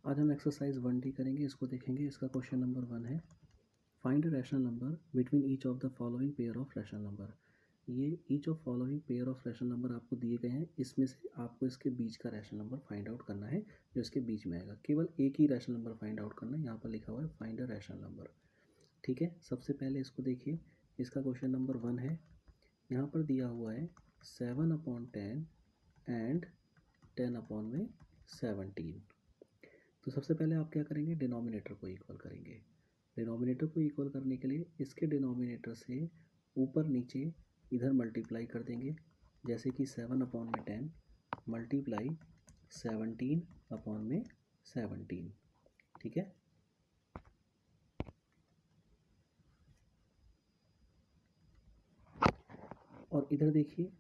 आज हम exercise 1D करेंगे, इसको देखेंगे। इसका क्वेश्चन नंबर 1 है, find a rational number between each of the following pair of rational number. ये each of following pair of rational number आपको दिए गए हैं, इसमें से आपको इसके बीच का रैशनल नंबर फाइंड आउट करना है जो इसके बीच में आएगा। केवल एक ही रैशनल नंबर फाइंड आउट करना है, यहाँ पर लिखा हुआ है फाइंड अ रैशनल नंबर। ठीक है, सबसे पहले इसको देखिए। इसका क्वेश्चन नंबर 1 है, यहाँ पर दिया हुआ है 7/10 एंड 10/17। तो सबसे पहले आप क्या करेंगे, डिनोमिनेटर को इक्वल करेंगे। डिनोमिनेटर को इक्वल करने के लिए इसके डिनोमिनेटर से ऊपर नीचे इधर मल्टीप्लाई कर देंगे। जैसे कि 7/10 मल्टीप्लाई 17/17। ठीक है, और इधर देखिए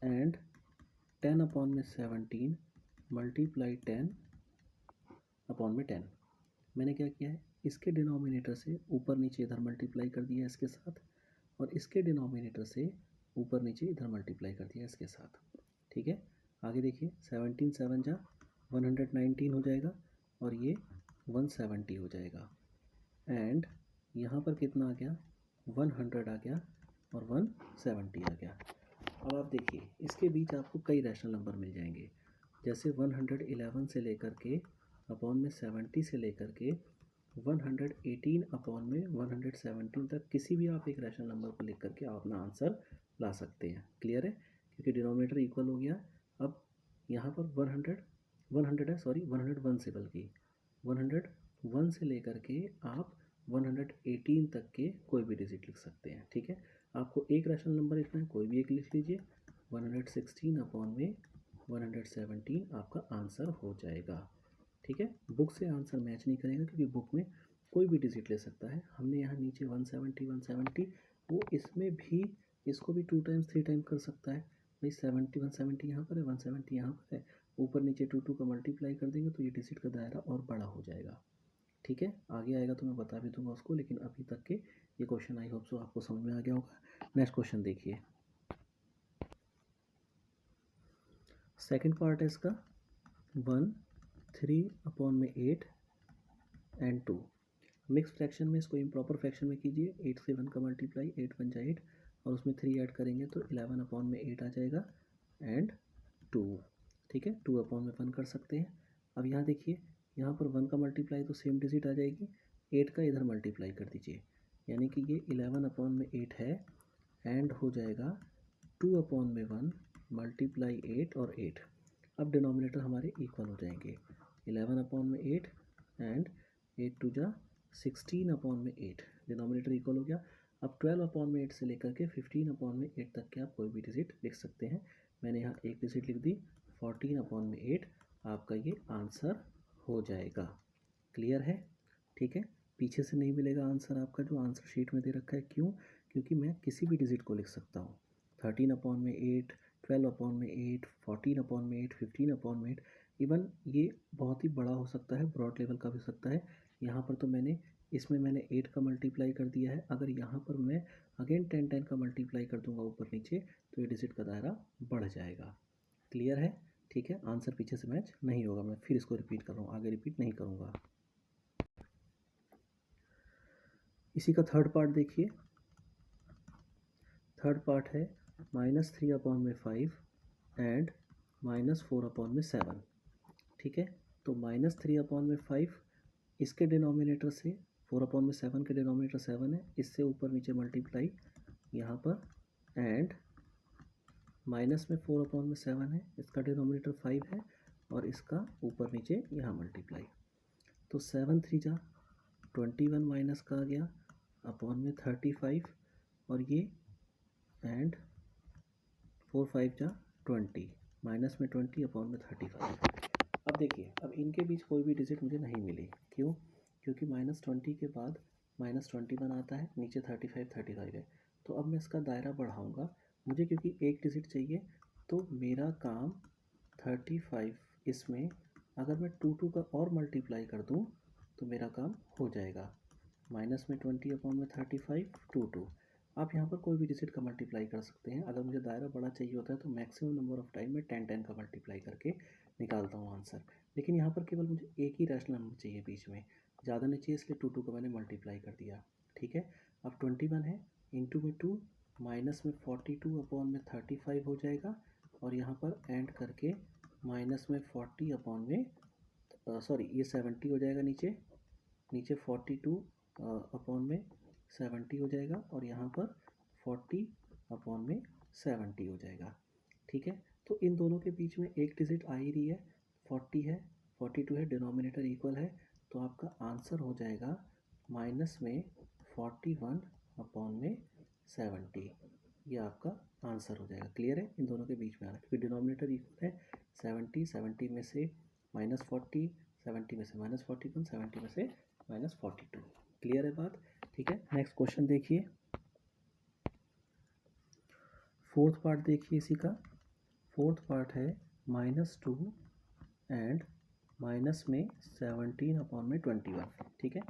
एंड 10/17 मल्टीप्लाई 10/10। मैंने क्या किया है, इसके डिनोमिनेटर से ऊपर नीचे इधर मल्टीप्लाई कर दिया इसके साथ, और इसके डिनोमिनेटर से ऊपर नीचे इधर मल्टीप्लाई कर दिया इसके साथ। ठीक है, आगे देखिए 17 7 जा 119 हो जाएगा, और ये 170 हो जाएगा। एंड यहाँ पर कितना आ गया, 100 आ गया और 170 आ गया। अब आप देखिए इसके बीच आपको कई रैशनल नंबर मिल जाएंगे, जैसे 111 से लेकर के अपॉन में 70 से लेकर के 118 अपॉन में 117 तक किसी भी आप एक रैशनल नंबर को लिख करके आप अपना आंसर ला सकते हैं। क्लियर है, क्योंकि डिनोमिनेटर इक्वल हो गया। अब यहाँ पर 100 है, सॉरी 101 से, बल्कि 101 से लेकर के आप 118 तक के कोई भी डिजिट लिख सकते हैं। ठीक है, आपको एक रैशनल नंबर लिखना है, कोई भी एक लिख लीजिए। 116 अपॉन में 117 आपका आंसर हो जाएगा। ठीक है, बुक से आंसर मैच नहीं करेगा, क्योंकि बुक में कोई भी डिजिट ले सकता है। हमने यहाँ नीचे 170 वो इसमें भी, इसको भी 2 टाइम्स 3 टाइम कर सकता है। भाई 170 यहाँ पर है, 170 यहाँ पर है, ऊपर नीचे 2 का मल्टीप्लाई कर देंगे तो ये डिजिट का दायरा और बड़ा हो जाएगा। ठीक है, आगे आएगा तो मैं बता भी दूंगा उसको, लेकिन अभी तक के ये क्वेश्चन आई होप सो आपको समझ में आ गया होगा। नेक्स्ट क्वेश्चन देखिए, सेकंड पार्ट है इसका 3/8 एंड 2। मिक्स फ्रैक्शन में इसको इम्प्रॉपर फ्रैक्शन में कीजिए। 8 से 1 का मल्टीप्लाई, 8 बन जाए 8, और उसमें 3 ऐड करेंगे तो 11/8 आ जाएगा एंड 2। ठीक है, 2/1 कर सकते हैं। अब यहाँ देखिए, यहाँ पर 1 का मल्टीप्लाई तो सेम डिजिट आ जाएगी, 8 का इधर मल्टीप्लाई कर दीजिए, यानी कि ये 11/8 है एंड हो जाएगा 2/1 मल्टीप्लाई 8 और 8। अब डिनोमिनेटर हमारे इक्वल हो जाएंगे, 11/8 एंड 8 2 जा 16/8। डिनोमिनेटर इक्वल हो गया। अब 12/8 से लेकर के 15/8 तक के आप कोई भी डिजिट लिख सकते हैं। मैंने यहाँ एक डिजिट लिख दी, 14/8 आपका ये आंसर हो जाएगा। क्लियर है, ठीक है, पीछे से नहीं मिलेगा आंसर आपका जो आंसर शीट में दे रखा है। क्यों, क्योंकि मैं किसी भी डिजिट को लिख सकता हूँ। 13/8, 12/8, 14/8, 15/8, इवन ये बहुत ही बड़ा हो सकता है, ब्रॉड लेवल का भी हो सकता है। यहाँ पर तो इसमें मैंने 8 का मल्टीप्लाई कर दिया है। अगर यहाँ पर मैं अगेन 10 का मल्टीप्लाई कर दूंगा ऊपर नीचे तो ये डिजिट का दायरा बढ़ जाएगा। क्लियर है, ठीक है, आंसर पीछे से मैच नहीं होगा। मैं फिर इसको रिपीट कर रहा हूँ, आगे रिपीट नहीं करूँगा। इसी का थर्ड पार्ट देखिए, थर्ड पार्ट है -3/5 एंड -4/7। ठीक है, तो -3/5 इसके डिनोमिनेटर से 4/7 के डिनोमिनेटर 7 है, इससे ऊपर नीचे मल्टीप्लाई यहाँ पर, एंड माइनस में 4/7 है, इसका डिनोमिनेटर 5 है, और इसका ऊपर नीचे यहाँ मल्टीप्लाई। तो 7 3 जा 21 माइनस का आ गया अपॉन में 35, और ये एंड 4 5 जा 20, माइनस में 20 अपॉन में 35। अब देखिए, अब इनके बीच कोई भी डिजिट मुझे नहीं मिली। क्यों, क्योंकि -20 के बाद -21 आता है, नीचे 35 है। तो अब मैं इसका दायरा बढ़ाऊंगा मुझे, क्योंकि एक डिजिट चाहिए, तो मेरा काम 35 इसमें अगर मैं 2 का और मल्टीप्लाई कर दूं तो मेरा काम हो जाएगा। माइनस में 20 अपॉन में 35 2 आप यहाँ पर कोई भी डिजिट का मल्टीप्लाई कर सकते हैं। अगर मुझे दायरा बड़ा चाहिए होता है तो मैक्सिमम नंबर ऑफ टाइम में 10 का मल्टीप्लाई करके निकालता हूँ आंसर। लेकिन यहाँ पर केवल मुझे एक ही रैशनल नंबर चाहिए बीच में, ज़्यादा नहीं चाहिए, इसलिए 2 को मैंने मल्टीप्लाई कर दिया। ठीक है, अब 21 है, इंटू में 2, माइनस में 42 अपॉन में 35 हो जाएगा, और यहाँ पर एंड करके माइनस में 40 अपॉन में सॉरी ये 70 हो जाएगा, नीचे 42 अपॉन में 70 हो जाएगा, और यहाँ पर 40 अपॉन में 70 हो जाएगा। ठीक है, तो इन दोनों के बीच में एक डिजिट आ ही रही है, 40 है, 42 है, डिनोमिनेटर इक्वल है, तो आपका आंसर हो जाएगा माइनस में 41 अपॉन में 70। ये आपका आंसर हो जाएगा। क्लियर है, इन दोनों के बीच में आना, क्योंकि डिनोमिनेटर इक्वल है, 70 में से -40, 70 में से -41, 70 में से -42। क्लियर है बात? ठीक है, नेक्स्ट क्वेश्चन देखिए, फोर्थ पार्ट देखिए इसी का। फोर्थ पार्ट है -2 एंड माइनस में 17 अपॉन में 21। ठीक है,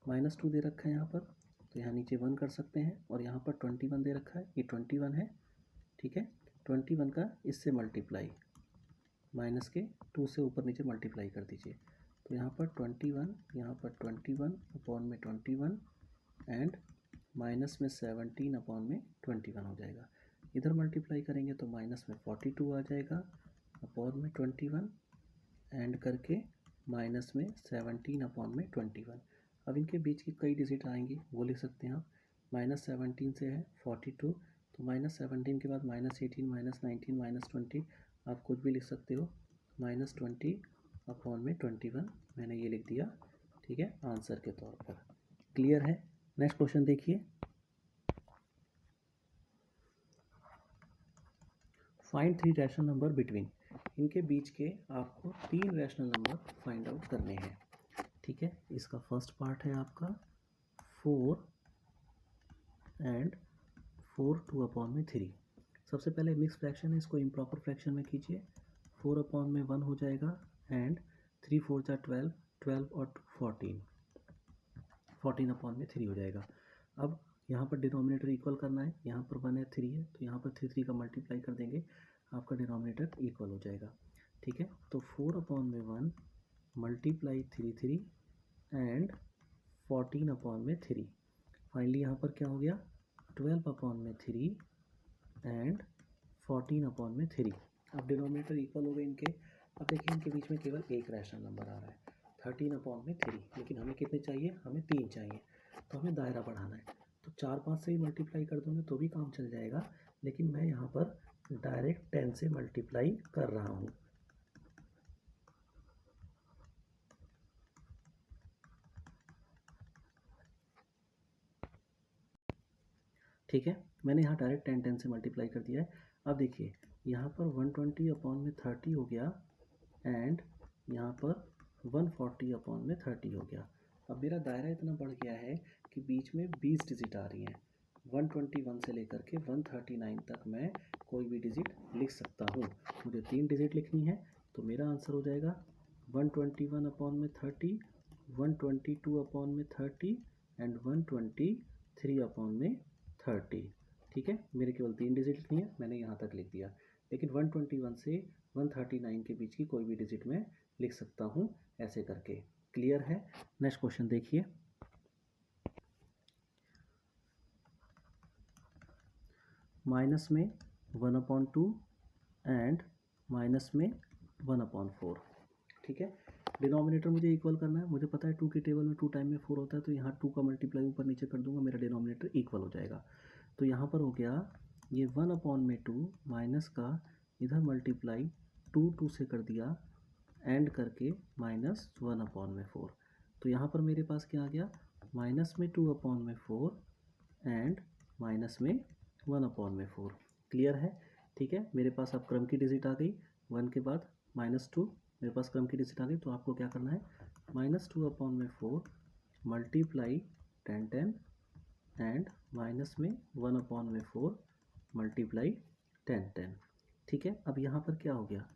-2 दे रखा है यहाँ पर, तो यहाँ नीचे 1 कर सकते हैं, और यहाँ पर 21 दे रखा है, ये 21 है। ठीक है, 21 का इससे मल्टीप्लाई, माइनस के 2 से ऊपर नीचे मल्टीप्लाई कर दीजिए, तो यहाँ पर 21, यहाँ पर 21 अपॉन में 21 एंड माइनस में 17 अपॉन में 21 हो जाएगा। इधर मल्टीप्लाई करेंगे तो माइनस में 42 आ जाएगा अपॉन में 21 एंड करके माइनस में 17 अपॉन में 21। अब इनके बीच की कई डिजिट आएंगी, वो लिख सकते हैं आप। -17 से है 42, तो -17 के बाद -18, -19, -20 आप कुछ भी लिख सकते हो, -20 अपॉन में 21 मैंने ये लिख दिया। ठीक है, आंसर के तौर पर। क्लियर है? नेक्स्ट क्वेश्चन देखिए, फाइंड 3 रैशनल नंबर बिटवीन। इनके बीच के आपको 3 रैशनल नंबर फाइंड आउट करने हैं। ठीक है, इसका फर्स्ट पार्ट है आपका 4 एंड 4 2 अपॉन में 3। सबसे पहले मिक्स फ्रैक्शन है, इसको इम्प्रॉपर फ्रैक्शन में कीजिए। 4 अपॉन में 1 हो जाएगा एंड 3 4 जा 12, 12 और 14, 14 अपॉन में 3 हो जाएगा। अब यहाँ पर डिनोमिनेटर इक्वल करना है, यहाँ पर 1 है 3 है, तो यहाँ पर 3 का मल्टीप्लाई कर देंगे, आपका डिनोमिनेटर इक्वल हो जाएगा। ठीक है, तो 4 अपॉन में 1 मल्टीप्लाई 3 एंड 14 अपॉन में 3। फाइनली यहाँ पर क्या हो गया, 12 अपॉन में 3 एंड 14 अपॉन में 3। अब डिनोमिनेटर इक्वल हो गए इनके। अब देखिए इनके बीच में केवल एक रैशनल नंबर आ रहा है, 13 अपॉन में 3, लेकिन हमें कितने चाहिए, हमें 3 चाहिए, तो हमें दायरा बढ़ाना है। तो 4 5 से ही मल्टीप्लाई कर दोगे तो भी काम चल जाएगा, लेकिन मैं यहाँ पर डायरेक्ट 10 से मल्टीप्लाई कर रहा हूँ। ठीक है, मैंने यहाँ डायरेक्ट 10 10 से मल्टीप्लाई कर दिया है। अब देखिए यहाँ पर 120 अपॉन में 30 हो गया एंड यहाँ पर 140 अपॉन में 30 हो गया। अब मेरा दायरा इतना बढ़ गया है कि बीच में 20 डिजिट आ रही हैं, 121 से लेकर के 139 तक मैं कोई भी डिजिट लिख सकता हूँ। मुझे 3 डिजिट लिखनी है, तो मेरा आंसर हो जाएगा 121 अपॉन में 30, 122 अपॉन में 30 एंड 123 अपॉन में 30। ठीक है, मेरे केवल 3 डिजिट लिखनी है, मैंने यहाँ तक लिख दिया, लेकिन 121 से 139 के बीच की कोई भी डिजिट मैं लिख सकता हूँ ऐसे करके। क्लियर है? नेक्स्ट क्वेश्चन देखिए, माइनस में 1/2 एंड माइनस में 1/4। ठीक है, डिनोमिनेटर मुझे इक्वल करना है, मुझे पता है 2 की टेबल में 2 टाइम में 4 होता है, तो यहाँ 2 का मल्टीप्लाई ऊपर नीचे कर दूंगा, मेरा डिनोमिनेटर इक्वल हो जाएगा। तो यहाँ पर हो गया ये 1/2 माइनस का इधर मल्टीप्लाई 2 से कर दिया एंड करके -1/4। तो यहाँ पर मेरे पास क्या आ गया, -2/4 एंड -1/4। क्लियर है? ठीक है, मेरे पास अब क्रम की डिजिट आ गई, 1 के बाद -2, मेरे पास क्रम की डिजिट आ गई, तो आपको क्या करना है, -2/4 मल्टीप्लाई 10 10 एंड -1/4 मल्टीप्लाई 10 10। ठीक है, अब यहाँ पर क्या हो गया,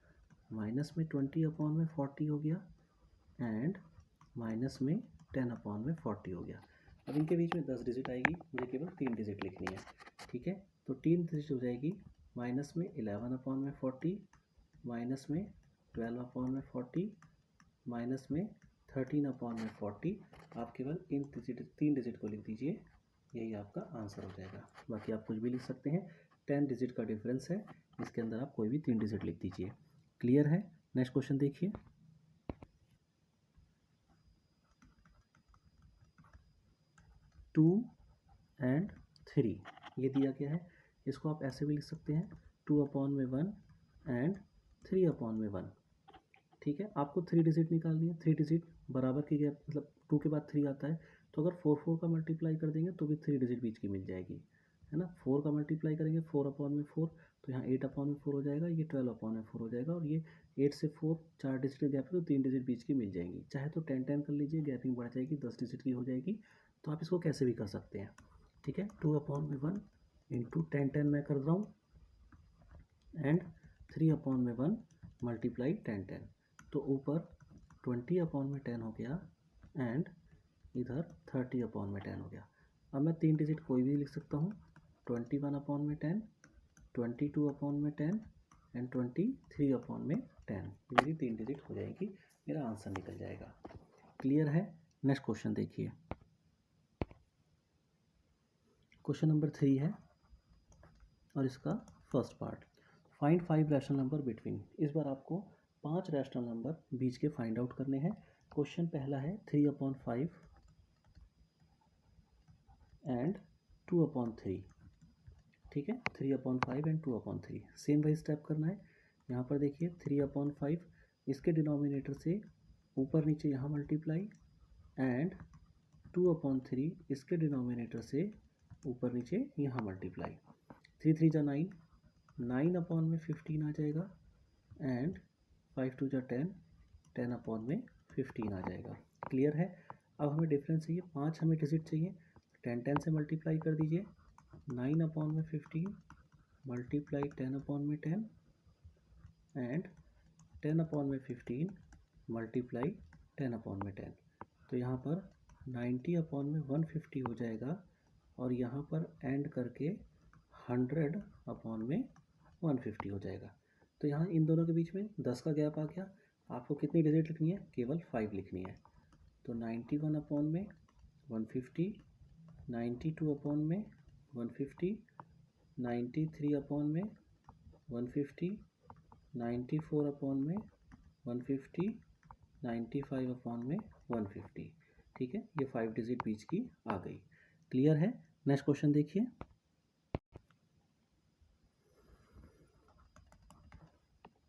-20/40 हो गया एंड -10/40 हो गया। अब इनके बीच में 10 डिजिट आएगी, मुझे केवल 3 डिजिट लिखनी है। ठीक है, तो 3 डिजिट हो जाएगी, -11/40, -12/40 माइनस में 13/40। आप केवल इन तीन डिजिट को लिख दीजिए, यही आपका आंसर हो जाएगा। बाकी आप कुछ भी लिख सकते हैं, 10 डिजिट का डिफरेंस है, इसके अंदर आप कोई भी 3 डिजिट लिख दीजिए। क्लियर है? नेक्स्ट क्वेश्चन देखिए। 2 and 3 ये दिया गया है, इसको आप ऐसे भी लिख सकते हैं 2/1 and 3/1। ठीक है, आपको 3 डिजिट निकालनी है, 3 डिजिट बराबर की गैप, मतलब 2 के बाद 3 आता है, तो अगर 4 का मल्टीप्लाई कर देंगे तो भी 3 डिजिट बीच की मिल जाएगी, है ना। 4 का मल्टीप्लाई करेंगे 4/4, तो यहाँ 8/4 हो जाएगा, ये 12/4 हो जाएगा, और ये 8 से 4 4 डिजिट की गैप है, तो 3 डिजिट बीच की मिल जाएंगी। चाहे तो 10 कर लीजिए, गैपिंग बढ़ जाएगी, 10 डिजिट की हो जाएगी, तो आप इसको कैसे भी कर सकते हैं। ठीक है, 2/1 इंटू 10 मैं कर रहा हूँ, एंड 3/1 मल्टीप्लाई 10, तो ऊपर 20/10 हो गया, एंड इधर 30/10 हो गया। अब मैं 3 डिजिट कोई भी लिख सकता हूँ, 21/10, 22/10 एंड 23/10, मेरी 3 डिजिट हो जाएगी, मेरा आंसर निकल जाएगा। क्लियर है? नेक्स्ट क्वेश्चन देखिए। क्वेश्चन नंबर 3 है, और इसका first part, find 5 rational number between. इस बार आपको 5 रैशनल नंबर बीच के फाइंड आउट करने हैं। क्वेश्चन पहला है 3/5 एंड 2/3। ठीक है, 3/5 एंड 2/3 सेम वही स्टेप करना है। यहाँ पर देखिए 3/5, इसके डिनोमिनेटर से ऊपर नीचे यहाँ मल्टीप्लाई, एंड 2/3 इसके डिनोमिनेटर से ऊपर नीचे यहाँ मल्टीप्लाई। 3 3 जा 9, 9/15 आ जाएगा, एंड 5 2 जा 10, 10/15 आ जाएगा। क्लियर है? अब हमें डिफरेंस चाहिए, 5 हमें डिजिट चाहिए, 10 से मल्टीप्लाई कर दीजिए, 9/15 मल्टीप्लाई 10/10 एंड 10/15 मल्टीप्लाई 10/10, तो यहाँ पर 90/150 हो जाएगा, और यहाँ पर एंड करके 100/150 हो जाएगा। तो यहाँ इन दोनों के बीच में 10 का गैप आ गया। आपको कितनी डिजिट लिखनी है? केवल 5 लिखनी है। तो 91/150, 92/150, 93/150, 94/150, 95/150। ठीक है, ये 5 डिजिट बीच की आ गई। क्लियर है? नेक्स्ट क्वेश्चन देखिए।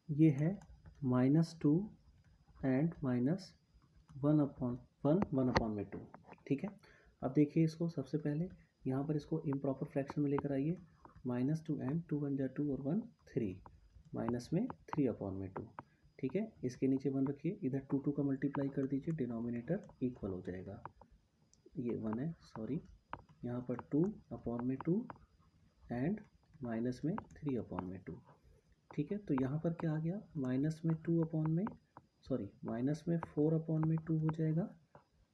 ये है -2 एंड -1/2। ठीक है, अब देखिए इसको सबसे पहले यहाँ पर इसको इम्प्रॉपर फ्रैक्शन में लेकर आइए, -2 एंड 2 1 जा 2 और 1 3, माइनस में 3/2। ठीक है, इसके नीचे 1 रखिए, इधर 2 2 का मल्टीप्लाई कर दीजिए, डिनोमिनेटर इक्वल हो जाएगा, ये 1 है, सॉरी, यहाँ पर 2/2 एंड माइनस में 3/2। ठीक है, तो यहाँ पर क्या आ गया, माइनस में 4/2 हो जाएगा।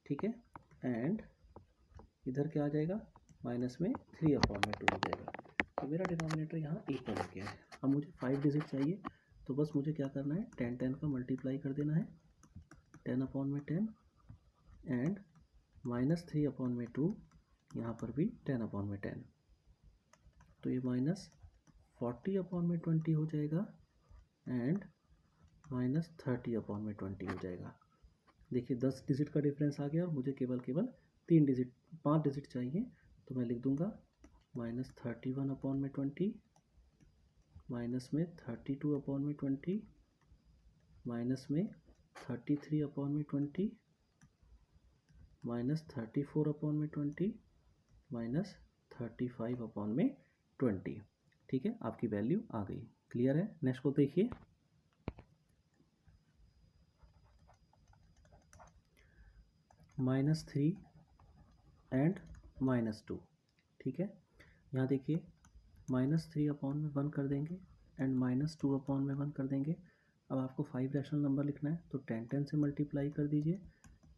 ठीक है, एंड इधर क्या आ जाएगा, माइनस में 3/2 हो जाएगा। तो मेरा डिनोमिनेटर यहाँ इक्वल हो गया है। अब मुझे 5 डिजिट चाहिए, तो बस मुझे क्या करना है, 10 का मल्टीप्लाई कर देना है, 10/10 एंड -3/2, यहाँ पर भी 10/10, तो ये -40/20 हो जाएगा, एंड -30/20 हो जाएगा। देखिए 10 डिजिट का डिफरेंस आ गया, और मुझे केवल 5 डिजिट चाहिए, तो मैं लिख दूंगा -31/20, माइनस में 32/20, माइनस में 33/20, -34/20, -35/20। ठीक है, आपकी वैल्यू आ गई। क्लियर है? नेक्स्ट को देखिए। -3 एंड -2। ठीक है, यहाँ देखिए -3/1 कर देंगे, एंड -2/1 कर देंगे। अब आपको 5 रैशनल नंबर लिखना है, तो 10 से मल्टीप्लाई कर दीजिए,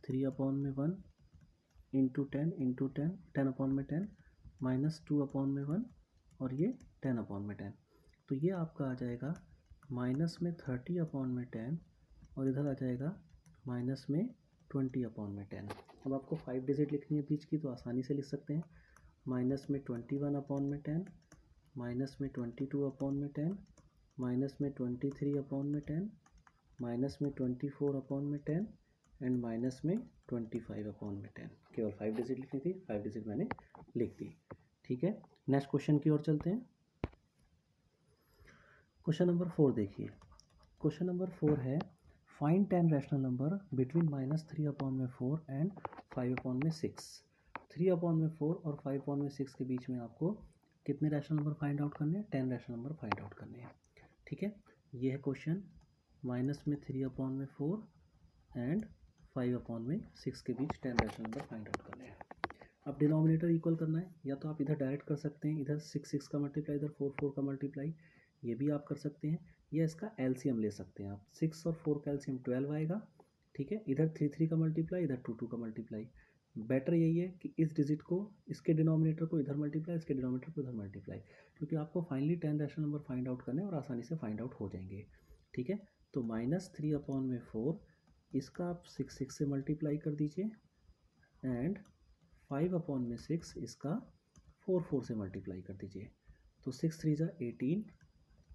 3/1 इंटू 10 इंटू 10, 10/10 -2/1, और ये 10/10, तो ये आपका आ जाएगा माइनस में 30/10, और इधर आ जाएगा माइनस में 20/10। अब आपको 5 डिजिट लिखनी है बीच की, तो आसानी से लिख सकते हैं। माइनस में 21/10, माइनस में 22/10, माइनस में 23/10, माइनस में 24/10 एंड माइनस में 25/10। केवल 5 डिजिट लिखनी थी, 5 डिजिट मैंने लिख दी। ठीक है, नेक्स्ट क्वेश्चन की ओर चलते हैं। क्वेश्चन नंबर 4 देखिए। क्वेश्चन नंबर 4 है find 10 rational number between -3/4 and 5/6। 3/4 और 5/6 के बीच में आपको कितने रैशनल नंबर फाइंड आउट करने हैं? 10 रैशनल नंबर फाइंड आउट करने हैं। ठीक है, ये है क्वेश्चन। -3/4 एंड 5/6 के बीच 10 रैशनल नंबर फाइंड आउट करने हैं। अब डिनोमिनेटर इक्वल करना है, या तो आप इधर डायरेक्ट कर सकते हैं, इधर 6 का मल्टीप्लाई, इधर 4 का मल्टीप्लाई, ये भी आप कर सकते हैं, या इसका एलसीएम ले सकते हैं आप। 6 और 4 का एलसीएम 12 आएगा। ठीक है, इधर 3 का मल्टीप्लाई, इधर 2 का मल्टीप्लाई। बेटर यही है कि इस डिजिट को, इसके डिनोमिनेटर को इधर मल्टीप्लाई, इसके डिनोमिनेटर को इधर मल्टीप्लाई, क्योंकि आपको finally 10 rational number find out करने हैं और आसानी से फाइंड आउट हो जाएंगे। ठीक है, तो -3/4 इसका आप 6 से मल्टीप्लाई कर दीजिए एंड 5/6 इसका 4 से मल्टीप्लाई कर दीजिए। तो 6 3 = 18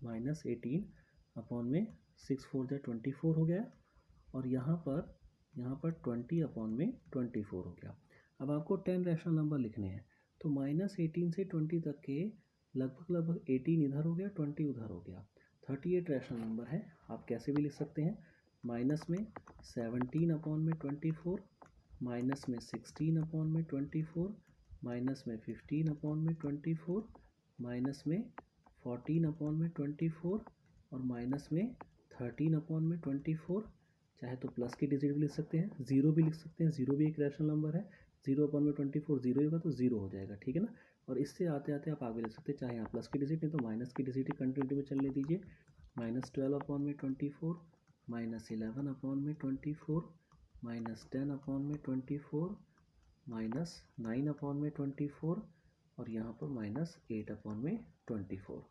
-18 अपॉन में 6 4 = 24 हो गया, और यहाँ पर 20/24 हो गया। अब आपको 10 रैशनल नंबर लिखने हैं, तो -18 से 20 तक के लगभग 18 इधर हो गया, 20 उधर हो गया, 38 रैशनल नंबर है। आप कैसे भी लिख सकते हैं, माइनस में 17/24, माइनस में 16/24, माइनस में 15/24, माइनस में 14/24 और माइनस में 13/24। चाहे तो प्लस की डिजिट भी लिख सकते हैं, ज़ीरो भी लिख सकते हैं, ज़ीरो भी एक रैशनल नंबर है। 0/24 ज़ीरो ही होगा तो ज़ीरो हो जाएगा। ठीक है ना, और इससे आते आते आप आगे लिख सकते हैं, चाहे यहाँ प्लस की डिजिट नहीं तो माइनस की डिजिट ही कंटिन्यूटी में चलने दीजिए। -12/24, -11/24, -10/24, -9/24 और यहाँ पर -8/24।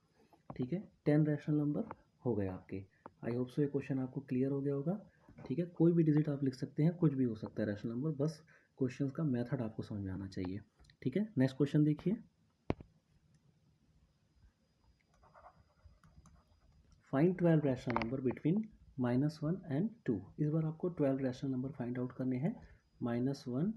ठीक है, 10 रैशनल नंबर हो गए आपके। आई होप सो ये क्वेश्चन आपको क्लियर हो गया होगा। ठीक है, कोई भी डिजिट आप लिख सकते हैं, कुछ भी हो सकता है रैशनल नंबर, बस क्वेश्चन का मेथड आपको समझ में आना चाहिए। ठीक है, नेक्स्ट क्वेश्चन देखिए। Find 12 rational number between -1 and 2। इस बार आपको 12 रैशनल नंबर फाइंड आउट करने हैं -1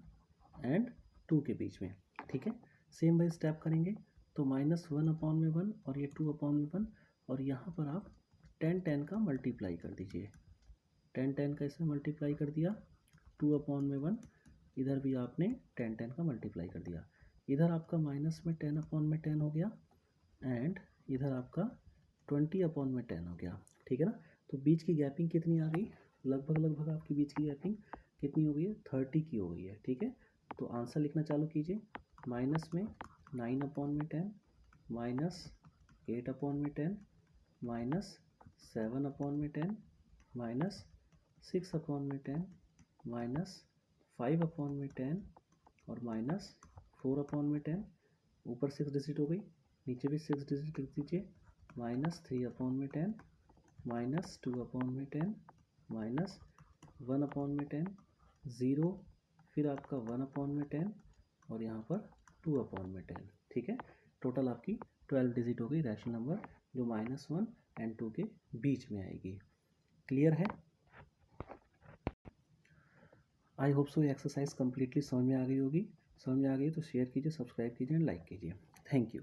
एंड 2 के बीच में। ठीक है, सेम बाई स्टेप करेंगे। तो -1/1 और ये 2/1, और यहाँ पर आप 10 का मल्टीप्लाई कर दीजिए। 10 का इसमें मल्टीप्लाई कर दिया, 2/1, इधर भी आपने 10 का मल्टीप्लाई कर दिया। इधर आपका माइनस में 10/10 हो गया एंड इधर आपका 20/10 हो गया। ठीक है ना, तो बीच की गैपिंग कितनी आ गई? लगभग आपकी बीच की गैपिंग कितनी हो गई है? 30 की हो गई है। ठीक है, तो आंसर लिखना चालू कीजिए। माइनस में 9/10, माइनस 8/10, माइनस 7/10, माइनस 6/10, माइनस 5/10 और माइनस 4/10। ऊपर 6 डिजिट हो गई, नीचे भी 6 डिजिट लिख दीजिए। -3/10, -2/10, -1/10, 0, फिर आपका 1/10 और यहाँ पर 2/10। ठीक है, टोटल आपकी 12 डिजिट हो गई रैशनल नंबर, जो -1 एंड 2 के बीच में आएगी। क्लियर है? आई होप सो ये एक्सरसाइज कम्प्लीटली समझ में आ गई होगी। समझ में आ गई तो शेयर कीजिए, सब्सक्राइब कीजिए एंड लाइक कीजिए। Thank you.